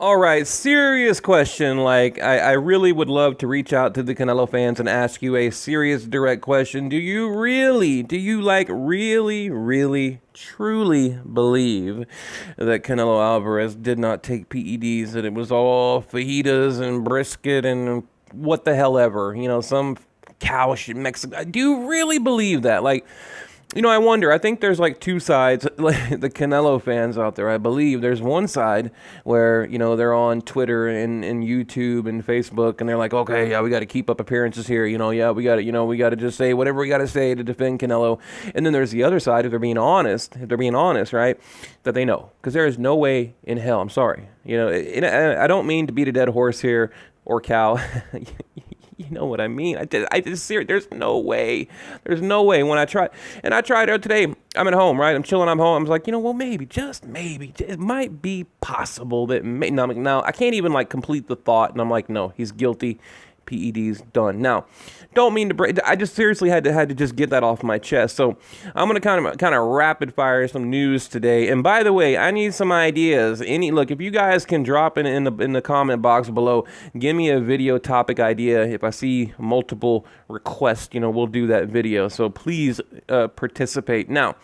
All right, serious question. I really would love to reach out to the Canelo fans and ask you a serious, direct question. Do you really, truly believe that Canelo Alvarez did not take PEDs, that it was all fajitas and brisket and what the hell ever? Some cow shit, Mexico. Do you really believe that? I wonder. I think there's like two sides, like the Canelo fans out there. I believe there's one side where, they're on Twitter and YouTube and Facebook and they're like, okay, yeah, we got to keep up appearances here. Yeah, we got to just say whatever we got to say to defend Canelo. And then there's the other side, if they're being honest, right, that they know. Because there is no way in hell, I'm sorry. And I don't mean to beat a dead horse here or cow. You know what I mean? I just serious. There's no way. There's no way. When I tried it today, I'm at home, right? I'm chilling. I'm home. I was like, well, maybe, just maybe, it might be possible that now I can't even like complete the thought, and I'm like, no, he's guilty. PEDs done. Now, don't mean to break. I just seriously had to just get that off my chest. So I'm gonna kind of rapid fire some news today. And by the way, I need some ideas. Look, if you guys can drop in the comment box below, give me a video topic idea. If I see multiple requests, we'll do that video. So please participate. Now,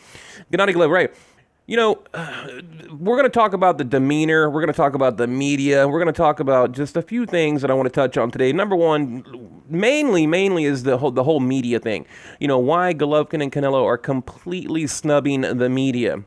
Gennady Golovkin, right? We're going to talk about the demeanor. We're going to talk about the media. We're going to talk about just a few things that I want to touch on today. Number one, mainly is the whole media thing. Why Golovkin and Canelo are completely snubbing the media.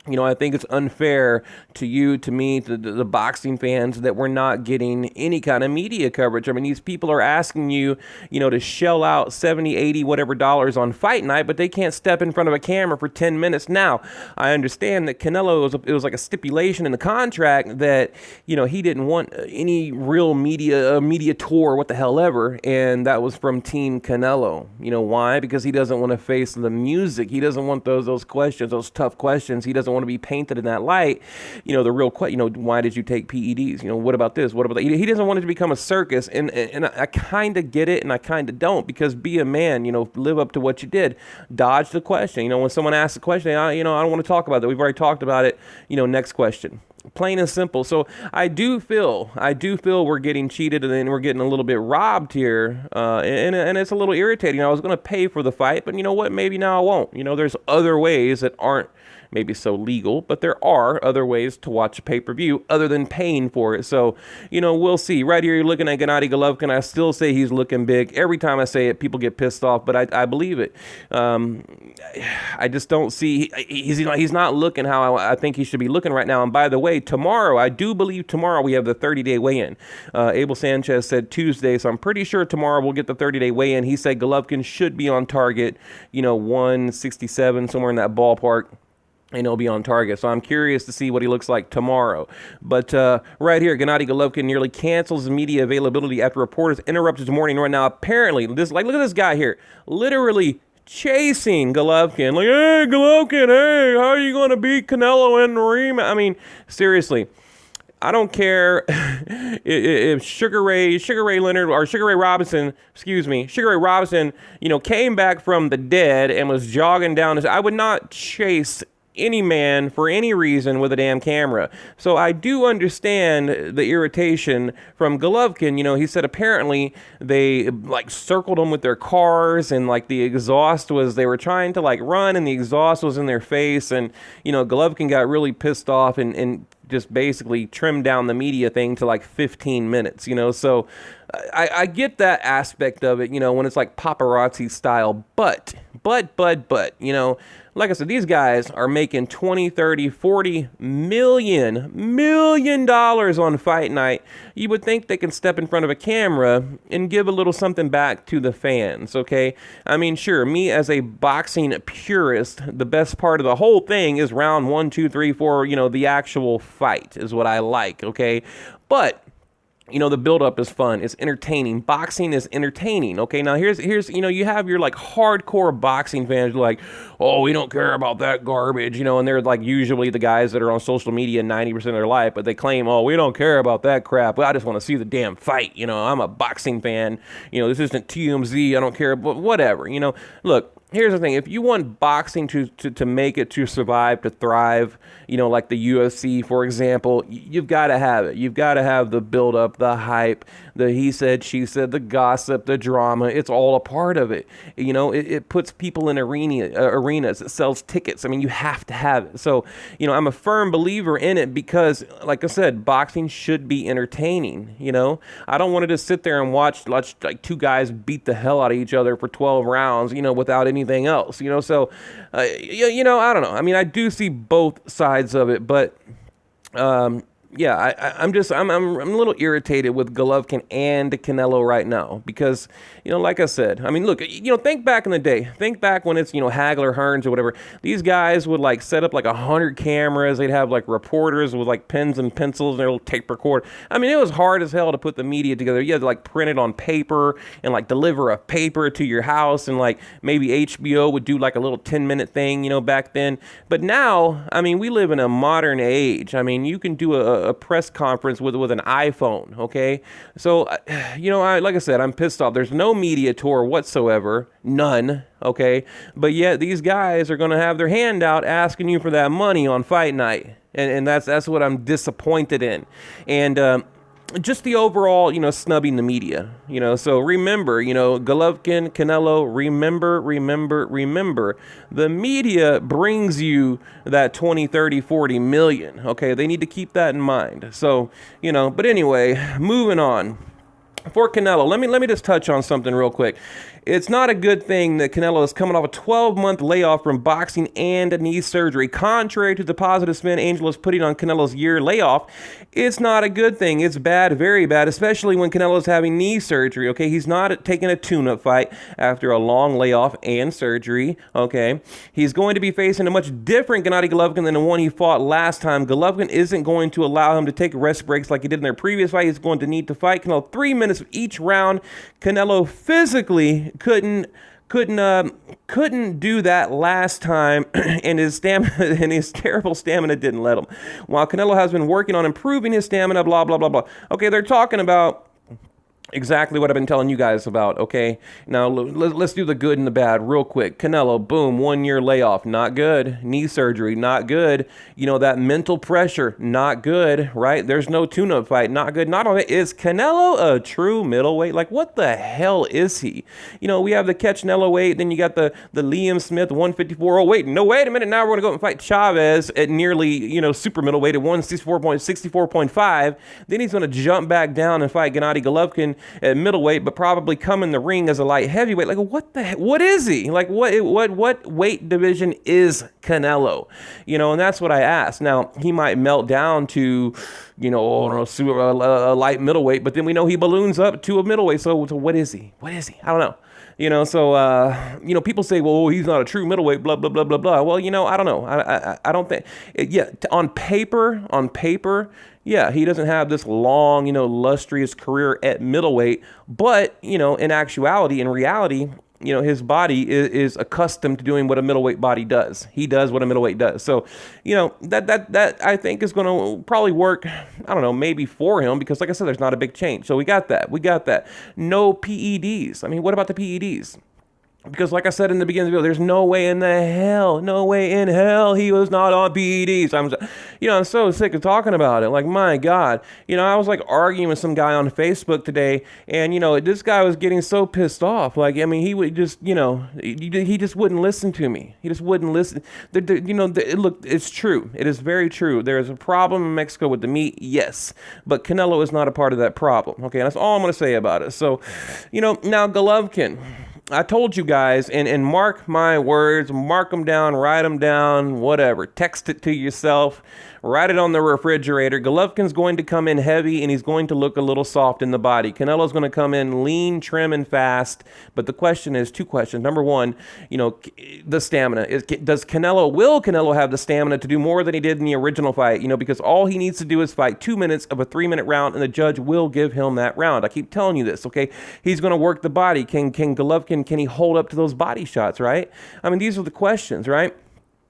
I think it's unfair to you, to me, to the boxing fans that we're not getting any kind of media coverage. I mean, these people are asking you, to shell out 70, 80, whatever dollars on fight night, but they can't step in front of a camera for 10 minutes. Now, I understand that Canelo, it was like a stipulation in the contract that, he didn't want any real media tour, what the hell ever, and that was from Team Canelo. Why? Because he doesn't want to face the music. He doesn't want those questions, those tough questions. He doesn't want to be painted in that light. The real question, why did you take PEDs? What about this? What about that? He doesn't want it to become a circus. And I kind of get it and I kind of don't, because be a man, live up to what you did. Dodge the question. When someone asks a question, I don't want to talk about that. We've already talked about it. Next question. Plain and simple. So I do feel we're getting cheated and then we're getting a little bit robbed here. And it's a little irritating. I was going to pay for the fight, but you know what? Maybe now I won't. There's other ways that aren't maybe so legal, but there are other ways to watch a pay-per-view other than paying for it. So, we'll see. Right here, you're looking at Gennady Golovkin. I still say he's looking big. Every time I say it, people get pissed off, but I believe it. I just don't see, he's not looking how I think he should be looking right now. And by the way, tomorrow, I do believe tomorrow we have the 30-day weigh-in. Abel Sanchez said Tuesday, so I'm pretty sure tomorrow we'll get the 30-day weigh-in. He said Golovkin should be on target, 167, somewhere in that ballpark. And he'll be on target. So I'm curious to see what he looks like tomorrow. But right here, Gennady Golovkin nearly cancels media availability after reporters interrupt his morning run. Now, apparently, look at this guy here, literally chasing Golovkin. Like, hey, Golovkin, hey, how are you going to beat Canelo in the rematch? I mean, seriously. I don't care if Sugar Ray Leonard or Sugar Ray Robinson, came back from the dead and was jogging down. I would not chase any man for any reason with a damn camera. So I do understand the irritation from Golovkin. He said apparently they circled him with their cars and the exhaust they were trying to run and the exhaust was in their face, and Golovkin got really pissed off and just basically trimmed down the media thing to 15 minutes, so I get that aspect of it, when it's paparazzi style, but, like I said, these guys are making 20, 30, 40 million dollars on fight night. You would think they can step in front of a camera and give a little something back to the fans, okay? I mean, sure, me as a boxing purist, the best part of the whole thing is round 1, 2, 3, 4, the actual fight is what I like, okay? But the build-up is fun. It's entertaining. Boxing is entertaining. Okay, now here's you have your hardcore boxing fans like, oh, we don't care about that garbage, and they're usually the guys that are on social media 90% of their life, but they claim, oh, we don't care about that crap. I just want to see the damn fight. I'm a boxing fan. This isn't TMZ. I don't care, but whatever. Look. here's the thing. If you want boxing to make it, to survive, to thrive, like the UFC, for example, you've got to have it. You've got to have the build-up, the hype, the he said, she said, the gossip, the drama. It's all a part of it. It puts people in arenas. It sells tickets. I mean, you have to have it. So, I'm a firm believer in it because, like I said, boxing should be entertaining. I don't want to just sit there and watch like two guys beat the hell out of each other for 12 rounds, without anything else, so, I don't know. I mean, I do see both sides of it, but, yeah, I'm a little irritated with Golovkin and Canelo right now because, like I said, I mean, look, think back in the day. Think back when it's, Hagler, Hearns, or whatever. These guys would like set up like 100 cameras. They'd have like reporters with like pens and pencils and their little tape recorder. I mean, it was hard as hell to put the media together. You had to like print it on paper and like deliver a paper to your house, and like maybe HBO would do like a little 10-minute thing, back then. But now, I mean, we live in a modern age. I mean, you can do a press conference with an iPhone, okay? So, like I said, I'm pissed off. There's no media tour whatsoever, none, okay? But yet these guys are going to have their hand out asking you for that money on fight night, and that's what I'm disappointed in. And just the overall, snubbing the media, so remember, Golovkin, Canelo, remember, the media brings you that 20, 30, 40 million, okay? They need to keep that in mind. So, but anyway, moving on. For Canelo, let me just touch on something real quick. It's not a good thing that Canelo is coming off a 12-month layoff from boxing and knee surgery. Contrary to the positive spin Angel is putting on Canelo's year layoff, it's not a good thing. It's bad, very bad, especially when Canelo is having knee surgery, okay? He's not taking a tune-up fight after a long layoff and surgery, okay? He's going to be facing a much different Gennady Golovkin than the one he fought last time. Golovkin isn't going to allow him to take rest breaks like he did in their previous fight. He's going to need to fight Canelo 3 minutes of each round. Canelo physically couldn't do that last time, and his terrible stamina didn't let him. While Canelo has been working on improving his stamina, blah blah blah blah. Okay, they're talking about exactly what I've been telling you guys about, okay? Now, let's do the good and the bad real quick. Canelo, boom, 1 year layoff, not good. Knee surgery, not good. That mental pressure, not good, right? There's no tune-up fight, not good. Not only is Canelo a true middleweight, like what the hell is he? We have the Canelo weight, then you got the Liam Smith 154. Oh, wait a minute, now we're going to go and fight Chavez at nearly, super middleweight at 164.5. Then he's going to jump back down and fight Gennady Golovkin at middleweight, but probably come in the ring as a light heavyweight. Like, what the heck? What is he? Like, what weight division is Canelo? And that's what I asked. Now, he might melt down to, a light middleweight, but then we know he balloons up to a middleweight. So what is he? What is he? I don't know. So, people say, well, he's not a true middleweight, blah, blah, blah, blah, blah. Well, I don't know. I don't think, on paper, yeah, he doesn't have this long, lustrous career at middleweight, but, in actuality, in reality, his body is accustomed to doing what a middleweight body does. He does what a middleweight does. So, that I think is going to probably work, I don't know, maybe for him, because like I said, there's not a big change. So we got that. No PEDs. I mean, what about the PEDs? Because like I said in the beginning of the video, there's no way in hell he was not on PEDs. I'm so sick of talking about it. Like, my God. I was like arguing with some guy on Facebook today, and, this guy was getting so pissed off. Like, I mean, he would just, he just wouldn't listen to me. He just wouldn't listen. Look, it's true. It is very true. There is a problem in Mexico with the meat, yes. But Canelo is not a part of that problem. Okay, that's all I'm going to say about it. So, now Golovkin. I told you guys, and mark my words, mark them down, write them down, whatever. Text it to yourself, write it on the refrigerator. Golovkin's going to come in heavy, and he's going to look a little soft in the body. Canelo's going to come in lean, trim, and fast. But the question is, two questions. Number one, the stamina. Will Canelo have the stamina to do more than he did in the original fight? Because all he needs to do is fight 2 minutes of a 3-minute round, and the judge will give him that round. I keep telling you this, okay? He's going to work the body. Can Golovkin, can he hold up to those body shots, right? I mean, these are the questions, right?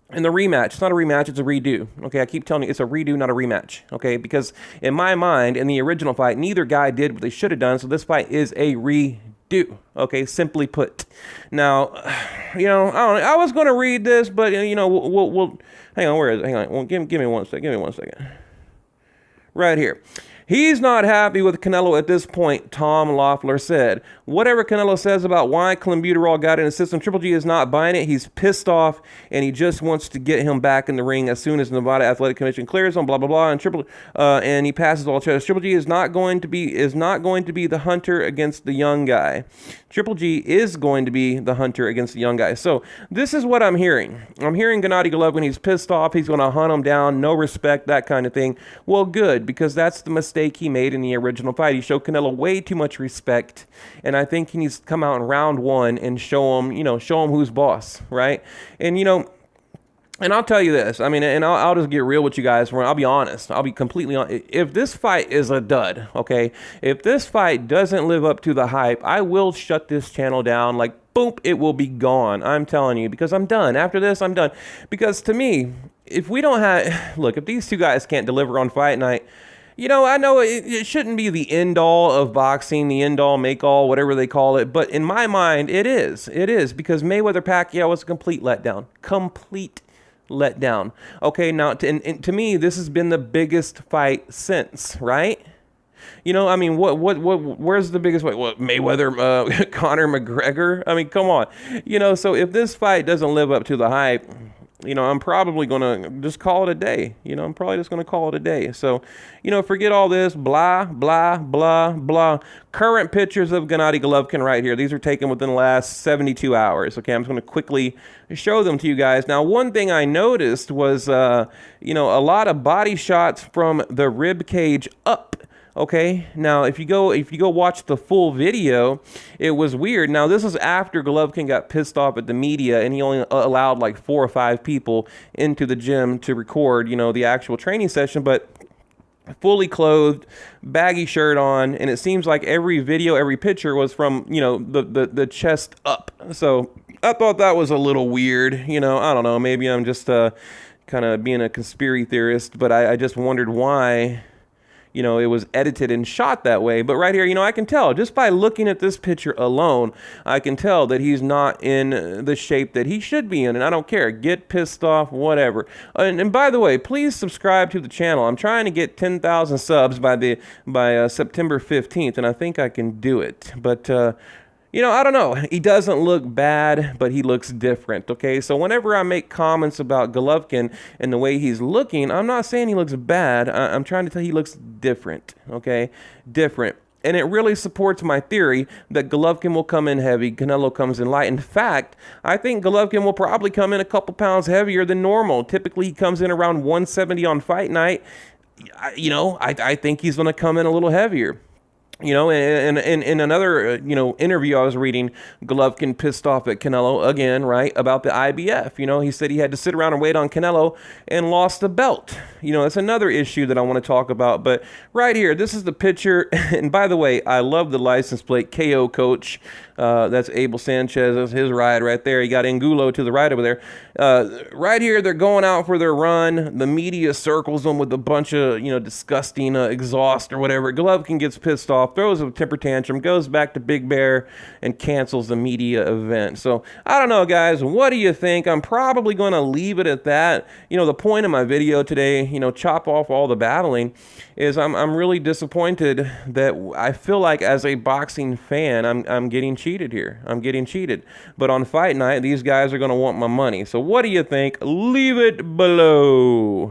And the rematch, it's not a rematch, it's a redo. Okay, I keep telling you, it's a redo, not a rematch. Okay, because in my mind, in the original fight, neither guy did what they should have done, so this fight is a redo. do. Okay, simply put. Now, I don't know, I was going to read this, but we'll hang on. Where is it? Hang on. Well, give me one second. Give me one second. Right here. He's not happy with Canelo at this point, Tom Loeffler said. Whatever Canelo says about why clenbuterol got in his system, Triple G is not buying it. He's pissed off, and he just wants to get him back in the ring as soon as Nevada Athletic Commission clears him. Blah blah blah. And he passes all charges. Triple G is not going to be the hunter against the young guy. Triple G is going to be the hunter against the young guy. So this is what I'm hearing. I'm hearing Gennady Golovkin. He's pissed off. He's going to hunt him down. No respect, that kind of thing. Well, good, because that's the mistake he made in the original fight. He showed Canelo way too much respect, and I think he needs to come out in round one and show him who's boss, right? And and I'll tell you this. I mean, and I'll just get real with you guys. I'll be honest. I'll be completely honest. If this fight is a dud, okay, if this fight doesn't live up to the hype, I will shut this channel down. Like, boom, it will be gone. I'm telling you, because I'm done. After this, I'm done. Because to me, if we don't have, look, if these two guys can't deliver on fight night, I know it shouldn't be the end all of boxing, the end all, make all, whatever they call it. But in my mind, it is. It is, because Mayweather-Pacquiao was a complete letdown. Complete letdown. Okay, now to me, this has been the biggest fight since, right? I mean, where's the biggest fight? What, Mayweather, Conor McGregor? I mean, come on. So if this fight doesn't live up to the hype, I'm probably going to just call it a day. I'm probably just going to call it a day. So, forget all this blah, blah, blah, blah. Current pictures of Gennady Golovkin right here. These are taken within the last 72 hours. Okay, I'm just going to quickly show them to you guys. Now, one thing I noticed was, a lot of body shots from the rib cage up. Okay, now if you go watch the full video, it was weird. Now this is after Golovkin got pissed off at the media, and he only allowed like 4 or 5 people into the gym to record, the actual training session, but fully clothed, baggy shirt on, and it seems like every video, every picture was from, the chest up. So I thought that was a little weird. I don't know, maybe I'm just kind of being a conspiracy theorist, but I just wondered why it was edited and shot that way. But right here, I can tell just by looking at this picture alone, I can tell that he's not in the shape that he should be in. And I don't care. Get pissed off, whatever. And by the way, please subscribe to the channel. I'm trying to get 10,000 subs by September 15th, and I think I can do it. But I don't know. He doesn't look bad, but he looks different, okay? So whenever I make comments about Golovkin and the way he's looking, I'm not saying he looks bad. I'm trying to tell you he looks different, okay? Different. And it really supports my theory that Golovkin will come in heavy, Canelo comes in light. In fact, I think Golovkin will probably come in a couple pounds heavier than normal. Typically, he comes in around 170 on fight night. I think he's going to come in a little heavier. In another, interview I was reading, Golovkin pissed off at Canelo again, right, about the IBF. He said he had to sit around and wait on Canelo and lost the belt. That's another issue that I want to talk about. But right here, this is the picture. And by the way, I love the license plate, KO Coach. That's Abel Sanchez. That's his ride right there. He got Angulo to the right over there. Right here, they're going out for their run. The media circles them with a bunch of, disgusting exhaust or whatever. Golovkin gets pissed off, throws a temper tantrum, goes back to Big Bear, and cancels the media event. So, I don't know, guys. What do you think? I'm probably going to leave it at that. The point of my video today, chop off all the battling, is I'm really disappointed that I feel like as a boxing fan, I'm getting cheated here. I'm getting cheated. But on fight night, these guys are going to want my money. So what do you think? Leave it below.